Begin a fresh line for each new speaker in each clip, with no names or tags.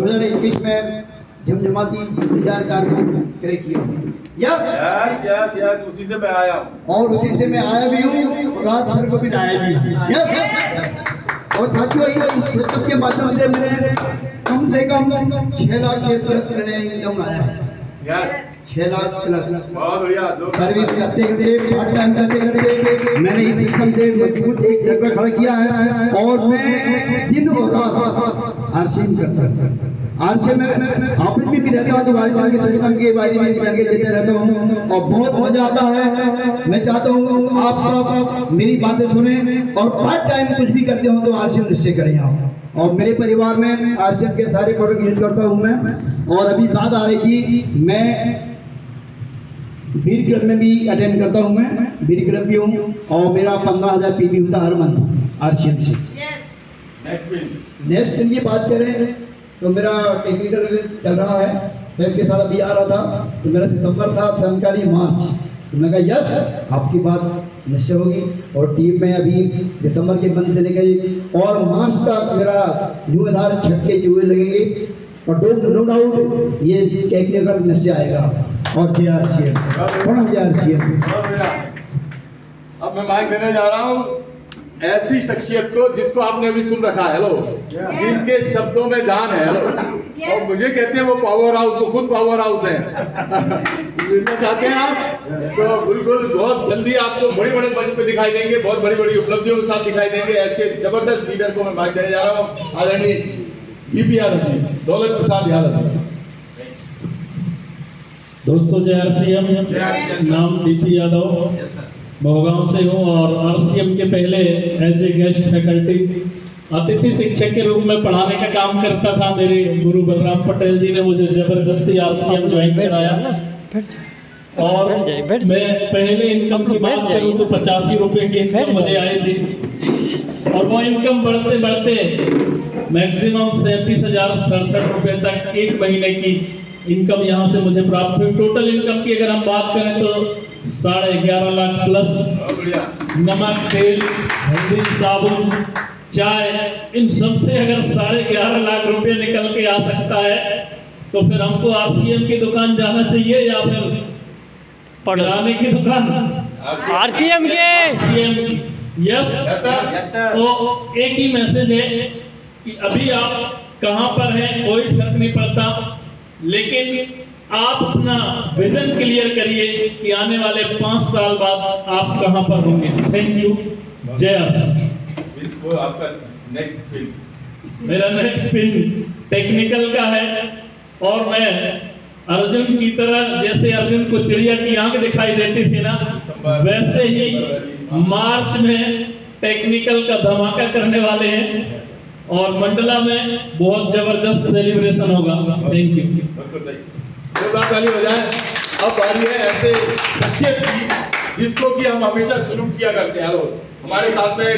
2021 में झमझमाती 2004 में क्रैक किया।
यस उसी से मैं आया हूँ
और उसी से मैं आया भी हूँ और आज सर को भी लाया भी हूँ। यस और साथियों इस सिस्टम के माध्यम से मैंने कम से कम 6 लाख से प्लस मैंने इनकम लाया है।
यस
6 लाख प्लस
बहुत बढ़िया।
सर्विस करते करते पार्ट टाइम करते करते मैंने इस सिस्टम से मजबूत एक जगह खड़ा किया है और मैं दिन और रात आरसीएम करता हूँ। आरसीएम में ऑफिस में भी रहता हूँ तो आरसीएम के सिस्टम के बारे में जाके देते रहता हूँ और बहुत मजा आता है। मैं चाहता हूँ आप सब मेरी बातें सुने और पार्ट टाइम कुछ भी करते हो तो आरसीएम निश्चय करें आप। और मेरे परिवार में आरसीएम के सारे प्रोडक्ट यूज करता हूँ मैं। और अभी बात आ रही थी मैं बीर क्लब में भी अटेंड करता हूँ। मैं बीर क्लब भी हूँ और मेरा 15,000 पीवी होता हर मंथ आरसीएम से। नेक्स्ट पिन की बात करें तो मेरा टेक्निकल चल रहा है। सैम के साथ अभी आ रहा था तो मेरा सितंबर था, जानकारी मार्च। तो मैं कहा यस आपकी बात निश्चय होगी। और टीम में अभी दिसंबर के बंद से लेकर और मार्च तक मेरा न्यू आधार छक्के जुए लगेंगे और नो डाउट ये टेक्निकल निश्चय आएगा। और
अब मैं माइक देने जा रहा हूँ ऐसी शख्सियत को जिसको आपने अभी सुन रखा है। हेलो जिनके शब्दों में जान है। हेलो और मुझे कहते हैं वो पावर हाउस, वो खुद पावर हाउस है। मिलना चाहते हैं आप तो बिल्कुल बहुत जल्दी आपको बड़े बड़े मंच पे दिखाई देंगे, बहुत बड़ी बड़ी उपलब्धियों के साथ दिखाई देंगे। ऐसे जबरदस्त लीडर को मैं माइक देने जा रहा हूँ। आदरणीय बीपी यादव जी, दौलत प्रसाद यादव जी।
दोस्तों जय आरसीएम। नाम बीपी यादव, बहुगांव से हूँ और आरसीएम के पहले एज ए गेस्ट फैकल्टी अतिथि शिक्षक के रूप में पढ़ाने का काम करता था। मेरे गुरु बलराम पटेल जी ने मुझे जबरदस्ती आरसीएम ज्वाइन कराया और मैं पहले इनकम की बात करूँ तो 85 रुपये की इनकम मुझे आई थी और वो इनकम बढ़ते बढ़ते मैक्सिमम 37,067 रुपये तक एक महीने की इनकम यहाँ से मुझे प्राप्त हुई। टोटल इनकम की अगर हम बात करें तो 11.5 लाख प्लस। नमक, तेल, हल्दी, साबुन, चाय, इन सब से अगर 11.5 लाख रुपए निकल के आ सकता है तो फिर हमको आरसीएम की दुकान जाना चाहिए या फिर पढ़ाने की दुकान?
आरसीएम के
यस सर। तो एक ही मैसेज है कि अभी आप कहाँ पर हैं कोई फर्क नहीं पड़ता, लेकिन आप अपना विजन क्लियर करिए कि आने वाले 5 साल बाद आप कहां पर होंगे। Thank you. जय आरसीएम।
आपका नेक्स्ट पिन?
मेरा नेक्स्ट पिन टेक्निकल का है और मैं अर्जुन की तरह, जैसे अर्जुन को चिड़िया की आंख दिखाई देती थी ना, वैसे ही मार्च में टेक्निकल का धमाका करने वाले हैं और मंडला में बहुत जबरदस्त सेलिब्रेशन होगा। Thank you.
ताली हो जाए। अब बारी है ऐसे शख्सियत की जिसको कि हम हमेशा सलूट किया करते हैं। हेलो हमारे साथ में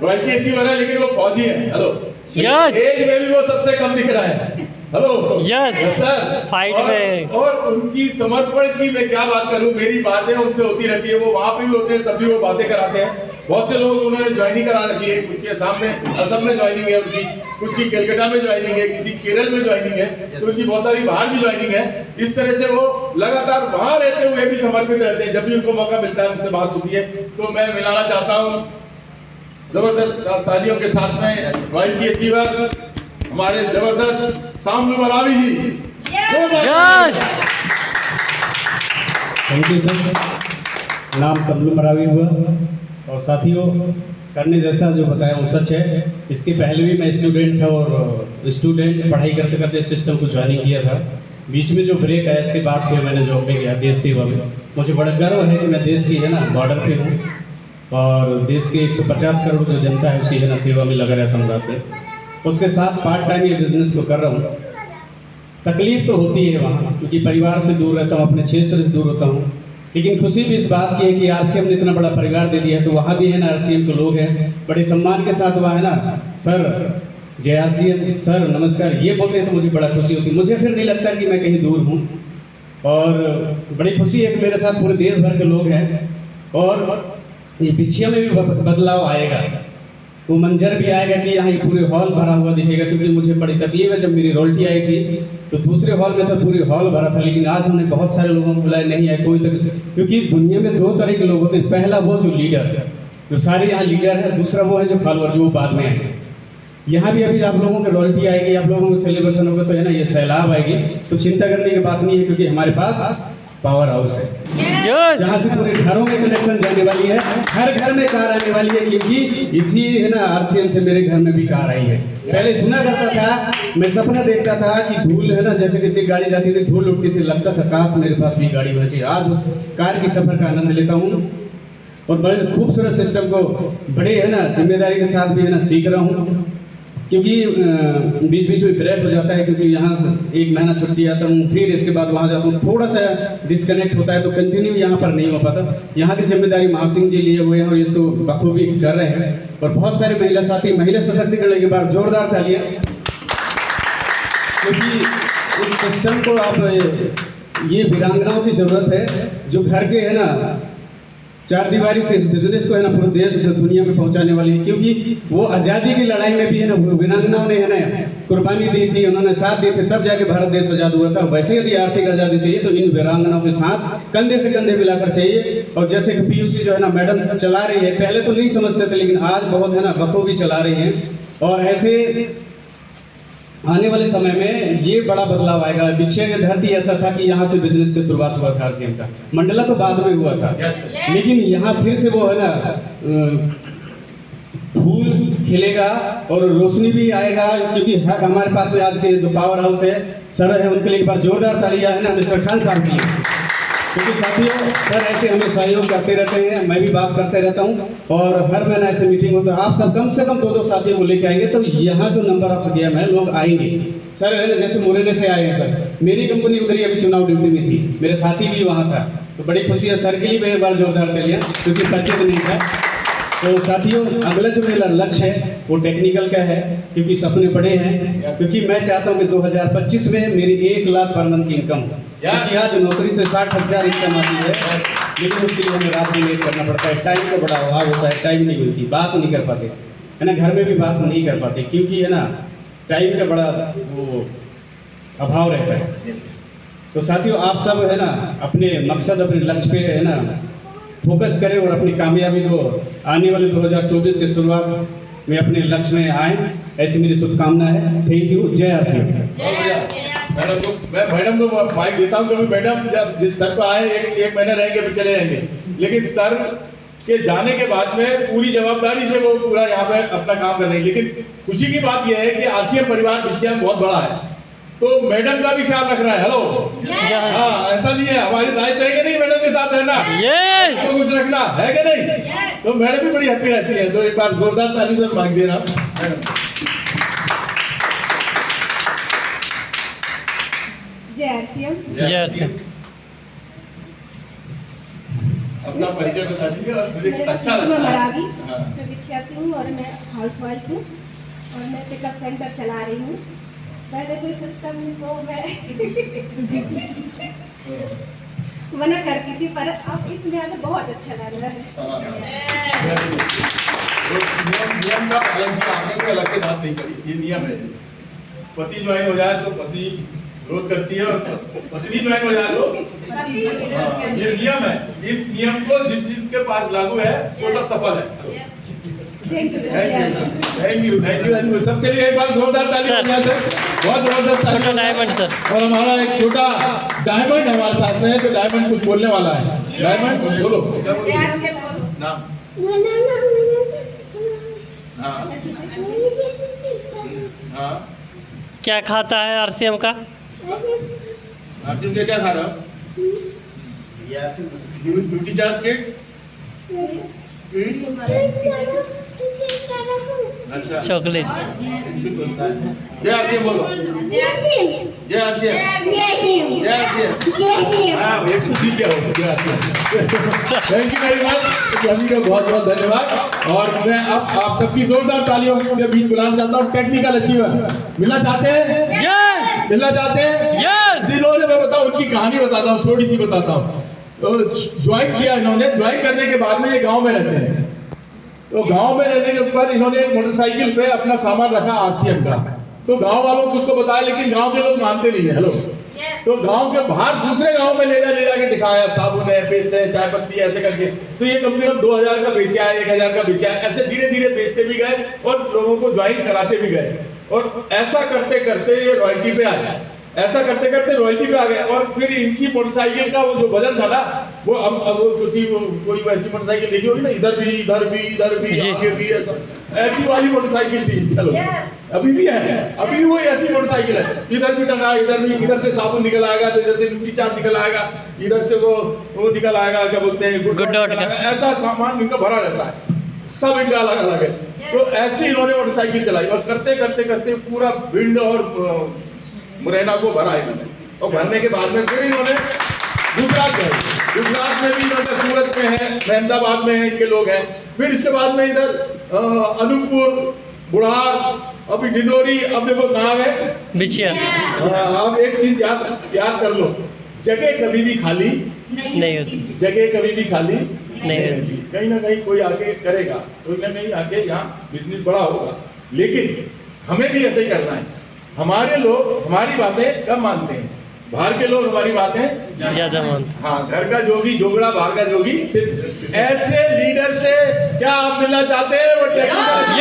रॉयल्टी अचीवर है लेकिन वो फौजी है। हेलो एज में भी वो सबसे कम दिख रहा है। हेलो
यस
सर
फाइट में
और उनकी समर्पण की मैं क्या बात करूं, मेरी बातें उनसे होती रहती है। वो वहां पे भी होते हैं तब भी वो बातें कराते हैं। बहुत से लोग उन्होंने ज्वाइनिंग करा रखी है, उनके सामने असम में ज्वाइनिंग है उनकी, कुछ की कलकत्ता में ज्वाइनिंग है, किसी केरल में ज्वाइनिंग है, तो उनकी बहुत सारी बाहर भी ज्वाइनिंग है। इस तरह से वो लगातार वहां रहते हुए भी समर्पित रहते हैं। जब भी उनको मौका मिलता है उनसे बात होती है तो मैं मिलाना चाहता हूँ जबरदस्त तालियों के साथ में रॉयल्टी अचीवर हमारे जबरदस्त Shamlu Maravi ji.
Thank you sir. नाम शामलू मरावी हुआ और साथियों सर ने जैसा जो बताया वो सच है। इसके पहले भी मैं स्टूडेंट था और स्टूडेंट पढ़ाई करते करते सिस्टम को ज्वाइनिंग किया था। बीच में जो ब्रेक आया इसके बाद फिर मैंने जॉब पे गया देश सेवा में। मुझे बड़ा गर्व है कि मैं देश की है ना बॉर्डर पे हूँ और देश की 150 करोड़ जो जनता है उसकी है ना सेवा में लगा रहता हूँ रात में। उसके साथ पार्ट टाइम ये बिजनेस को कर रहा हूँ। तकलीफ तो होती है वहाँ क्योंकि परिवार से दूर रहता हूँ, अपने क्षेत्र से दूर होता हूँ, लेकिन खुशी भी इस बात की है कि आरसीएम ने इतना बड़ा परिवार दे दिया है। तो वहाँ भी है ना आरसीएम के लोग हैं, बड़े सम्मान के साथ वहाँ है ना सर जय आरसीएम सर नमस्कार ये बोलते हैं तो मुझे बड़ा खुशी होती है। मुझे फिर नहीं लगता कि मैं कहीं दूर हूँ और बड़ी खुशी है कि मेरे साथ पूरे देश भर के लोग हैं और ये पिछिया में भी बदलाव आएगा। वो मंजर भी आएगा कि यहाँ ये पूरे हॉल भरा हुआ दिखेगा, क्योंकि मुझे बड़ी तकलीफ है। जब मेरी रोल्टी आई थी तो दूसरे हॉल में तो पूरे हॉल भरा था, लेकिन आज हमने बहुत सारे लोगों को बुलाया, नहीं है कोई तक, क्योंकि दुनिया में दो तरह के लोग होते हैं। पहला वो जो लीडर, जो सारे यहाँ लीडर है, दूसरा वो है जो फॉलोअर, जो बाद में है। यहाँ भी अभी आप लोगों की रॉयल्टी आएगी, आप लोगों को सेलिब्रेशन होगा, तो है ना ये सैलाब आएगी, तो चिंता करने की बात नहीं है, क्योंकि हमारे पास पावर हाउस है
यस
जहाँ से पूरे घरों में कनेक्शन जाने वाली है, हर घर में कार आने वाली है, क्योंकि इसी है ना RCM से मेरे घर में भी कार आई है। पहले सुना करता था, मैं सपना देखता था कि धूल है ना, जैसे किसी गाड़ी जाती थी धूल उठती थी, लगता था काश मेरे पास भी गाड़ी होनी चाहिए। आज उस कार की सफर का आनंद लेता हूँ और बड़े खूबसूरत सिस्टम को बड़े है ना जिम्मेदारी के साथ भी है ना सीख रहा हूँ, क्योंकि बीच बीच में ब्रेक हो जाता है, क्योंकि यहाँ 1 महीना छुट्टी आता हूँ, फिर इसके बाद वहाँ जाता हूँ, थोड़ा सा डिस्कनेक्ट होता है, तो कंटिन्यू यहाँ पर नहीं हो पाता। यहाँ की जिम्मेदारी महाव सिंह जी लिए हुए हैं और इसको बखूबी कर रहे हैं, और बहुत सारे महिला साथी, महिला सशक्तिकरण के बाद जोरदार तालियां, क्योंकि इस सिस्टम को आप ये वीरांगनाओं की जरूरत है, जो घर के है ना चार दीवारी से इस बिजनेस को है ना पूरे देश दुनिया में पहुंचाने वाली है। क्योंकि वो आज़ादी की लड़ाई में भी है ना वीरांगनाओं ने है ना कुर्बानी दी थी, उन्होंने साथ दिए थे, तब जाके भारत देश आज़ाद हुआ था। वैसे यदि आर्थिक आज़ादी चाहिए तो इन वीरांगनाओं के साथ कंधे से कंधे मिलाकर चाहिए। और जैसे कि PUC जो है ना मैडम चला रही है, पहले तो नहीं समझते थे, लेकिन आज बहुत है ना बखूबी चला रही हैं। और ऐसे आने वाले समय में ये बड़ा बदलाव आएगा। बिछिया की धरती ऐसा था कि यहाँ से बिजनेस की शुरुआत हुआ था RCM का, मंडला तो बाद में हुआ था, लेकिन यहाँ फिर से वो है ना फूल खिलेगा और रोशनी भी आएगा, क्योंकि हमारे पास में आज के जो पावर हाउस है सर है, उनके लिए एक बार जोरदार तालियां है ना मिस्टर खान साहब की, क्योंकि साथियों सर ऐसे हमें सहयोग करते रहते हैं, मैं भी बात करते रहता हूं, और हर महीना ऐसे मीटिंग होता है। आप सब कम से कम 2-2 साथियों को लेके आएंगे, तो यहाँ जो नंबर ऑफ गेम है लोग आएंगे। सर है ना जैसे मुरैना से आए हैं सर, मेरी कंपनी उधर ही अभी चुनाव ड्यूटी में थी, मेरे साथी भी वहाँ था, तो बड़ी खुशी है। सर के लिए भी एक बार जोरदार तालियां, क्योंकि परिचित नहीं था। तो साथियों अगला जो मेरा लक्ष्य है वो टेक्निकल का है, क्योंकि सपने बड़े हैं, क्योंकि मैं चाहता हूँ कि 2025 में मेरी 1 लाख पर मंथ की इनकम हो, क्योंकि आज नौकरी से 60,000 इनकम आती है, लेकिन उसके लिए हमें रात में वेट करना पड़ता है, टाइम का बड़ा अभाव होता है, टाइम नहीं मिलती, बात नहीं कर पाते है ना, घर में भी बात नहीं कर पाते, क्योंकि है ना टाइम का बड़ा वो अभाव रहता है। तो साथियों आप सब है ना अपने मकसद, अपने लक्ष्य पे है ना फोकस करें और अपनी कामयाबी को आने वाले 2024 की शुरुआत में अपने लक्ष्य में आए, ऐसी मेरी शुभकामना है। Thank you. जय RCM।
मैं मैडम को माइक देता हूँ, क्योंकि मैडम जब सर को आए एक महीना रहेंगे फिर चले जाएंगे, लेकिन सर के जाने के बाद में पूरी जवाबदारी से वो पूरा यहाँ पे अपना काम कर रहे हैं। लेकिन खुशी की बात यह है कि RCM परिवार बिछिया में बहुत बड़ा है, तो मैडम का भी ख्याल रख रहा है। हेलो हाँ, ऐसा नहीं है, हमारी दायित्व है कि नहीं मैडम के साथ रहना, तो कुछ रखना है कि नहीं, तो मैडम भी बड़ी हैप्पी रहती है। तो एक बार जोरदार ताली से मांग देना मैडम।
जय RCM।
जय RCM।
अपना परिचय बता दीजिए और मुझे अच्छा
मैं
लगता है।
मरावी,
हाँ।
मैं बिछिया से हूँ और मैं हाउस वाइफ हूँ और मैं पिकअप सेंटर चला रही हूँ। पहले कोई सिस्टम को मैं मना करती थी, पर अब इसमें आकर बहुत अच्छा लग रहा है।
नियम का पालन किया आपने, कोई अलग से बात नहीं करी, ये नियम है। पति ज्वाइन हो जाए तो पति विरोध करती है और पत्नी ज्वाइन हो जाए तो ये नियम है। इस नियम को जिसके पास लागू है वो सब सफल है। थैंक यू सबके लिए एक बार जोरदार ताली बजा दो। बहुत जबरदस्त
छोटा डायमंड सर।
और हमारा एक छोटा डायमंड हमारे साथ में है, तो डायमंड कुछ बोलने वाला है। डायमंड बोलो नाम। हाँ हाँ,
क्या खाता है RCM का?
RCM के क्या खा रहा हो? ब्यूटी चार्ज के अच्छा
चॉकलेट।
जय RCM बोलो। जय RCM। जय RCM। हाँ भैया खुशी क्या हो। जय RCM। Thank you very much, सभी का बहुत बहुत धन्यवाद। और मैं अब आप सबकी जोरदार तालियों के बीच बुलाना चाहता हूँ टेक्निकल अचीवर। मिलना चाहते हैं?
यस
मिलना चाहते हैं?
यस।
जिन्होंने मैं बताऊँ उनकी कहानी बताता हूँ, थोड़ी सी बताता हूँ। तो ज्वाइन किया इन्होंने, ज्वाइन करने के बाद में ये गाँव में रहते हैं। तो गांव में रहने के ऊपर इन्होंने एक मोटरसाइकिल पे अपना सामान रखा आरसीएम का। तो गांव वालों को उसको बताया, लेकिन गांव के लोग मानते नहीं है। हेलो, तो गांव के बाहर दूसरे गांव में ले जाके दिखाया, साबुन है, पेस्ट है, चाय पत्ती है, ऐसे करके। तो ये कम से कम 2000 का बेचा है, 1000 का बेचा है, ऐसे धीरे धीरे बेचते भी गए और लोगों को ज्वाइन कराते भी गए। और ऐसा करते करते ये रॉयल्टी पे आ गए, ऐसा करते करते रॉयल्टी पे आ गए। और फिर इनकी मोटरसाइकिल का वो जो वजन था ना, वो अब वो कोई वैसी मोटरसाइकिल देखी होगी ना, इधर भी
जी।
आगे भी, ऐसी वाली मोटरसाइकिल थी। चलो, अभी भी है, अभी भी वही ऐसी मोटरसाइकिल है, इधर भी टंगा, इधर भी, इधर से साबुन निकल आएगा, तो इधर से मिट्टी चाट निकल आएगा, इधर से वो निकल आएगा, क्या बोलते हैं,
गुड डॉट का।
ऐसा सामान इनका भरा रहता है, सब इनका अलग अलग है। तो ऐसे इन्होंने मोटरसाइकिल चलाई और करते करते करते पूरा भिंड और मुरैना को भरा इन्होंने। और भरने के बाद में फिर इन्होंने गुजरात गए, गुजरात में भी इन्होंने, सूरत में है, अहमदाबाद में है, इनके लोग हैं। फिर इसके बाद में इधर अनूपपुर, बुढ़ार, अभी डिंडोरी, अब देखो कहाँ गए,
बिछिया।
अब एक चीज याद कर लो, जगह कभी भी खाली
नहीं होती।
जगह कभी भी खाली
नहीं होती।
कहीं ना कहीं कोई आके करेगा, कोई ना कहीं आके यहाँ बिजनेस बड़ा होगा। लेकिन हमें भी ऐसे ही करना है। हमारे लोग हमारी बातें कम मानते हैं, बाहर के लोग हमारी बातें
ज्यादा मानते।
हाँ, घर का जोगी जोगड़ा, बाहर का जोगी सिर्फ। ऐसे लीडर से क्या आप मिलना चाहते हैं? वो टेक्निकल